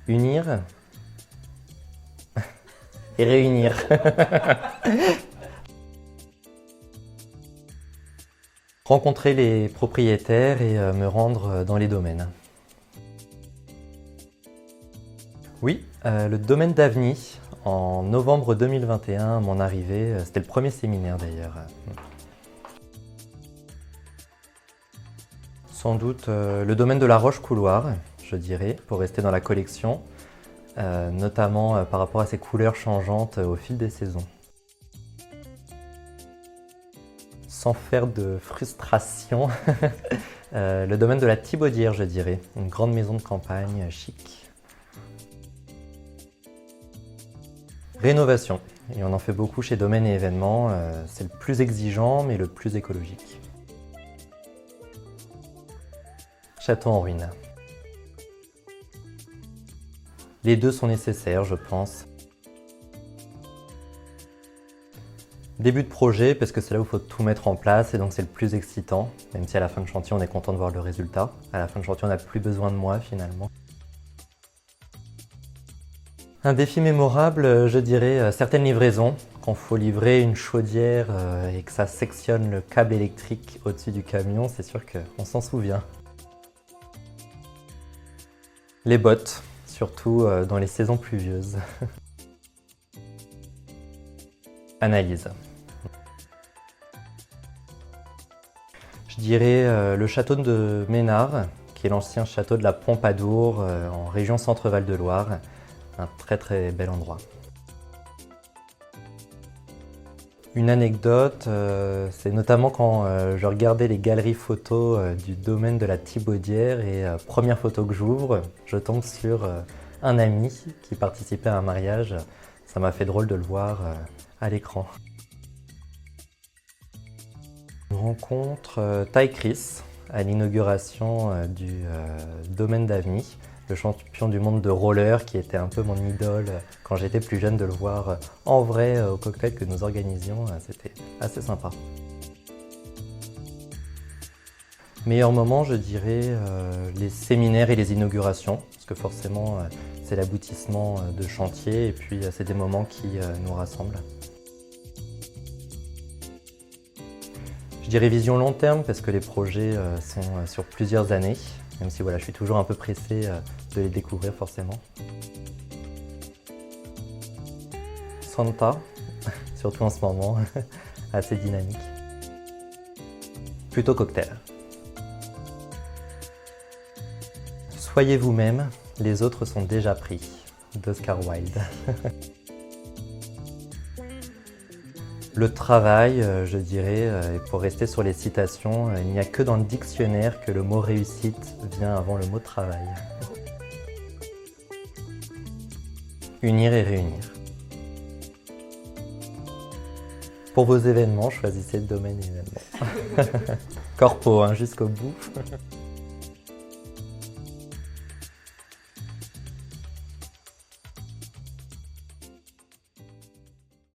Unir et réunir. Rencontrer les propriétaires et me rendre dans les domaines. Oui, le domaine d'Aveny, en novembre 2021, à mon arrivée, c'était le premier séminaire d'ailleurs. Sans doute le domaine de la roche-couloir, je dirais, pour rester dans la collection, notamment par rapport à ses couleurs changeantes au fil des saisons. Sans faire de frustration, le domaine de la Thibaudière, je dirais, une grande maison de campagne chic. Rénovation, et on en fait beaucoup chez Domaine et Événements, c'est le plus exigeant mais le plus écologique. Château en ruine. Les deux sont nécessaires, je pense. Début de projet, parce que c'est là où il faut tout mettre en place et donc c'est le plus excitant, même si à la fin de chantier on est content de voir le résultat. À la fin de chantier on n'a plus besoin de moi finalement. Un défi mémorable, je dirais certaines livraisons. Quand il faut livrer une chaudière et que ça sectionne le câble électrique au-dessus du camion, c'est sûr qu'on s'en souvient. Les bottes, surtout dans les saisons pluvieuses. Analyse. Je dirais le château de Ménard, qui est l'ancien château de la Pompadour en région Centre-Val de Loire. Un très très bel endroit. Une anecdote, c'est notamment quand je regardais les galeries photos du domaine de la Thibaudière et première photo que j'ouvre, je tombe sur un ami qui participait à un mariage. Ça m'a fait drôle de le voir à l'écran. Une rencontre Ty Chris à l'inauguration du domaine d'Aveny, le champion du monde de roller qui était un peu mon idole quand j'étais plus jeune, de le voir en vrai au cocktail que nous organisions, c'était assez sympa. Meilleur moment, je dirais les séminaires et les inaugurations, parce que forcément c'est l'aboutissement de chantier et puis c'est des moments qui nous rassemblent. Je dirais vision long terme parce que les projets sont sur plusieurs années, même si voilà, je suis toujours un peu pressé de les découvrir forcément. Santa, surtout en ce moment, assez dynamique. Plutôt cocktail. Soyez vous-même, les autres sont déjà pris, d'Oscar Wilde. Le travail, je dirais, et pour rester sur les citations, il n'y a que dans le dictionnaire que le mot réussite vient avant le mot travail. Unir et réunir. Pour vos événements, choisissez le domaine événement. Corpo, hein, jusqu'au bout.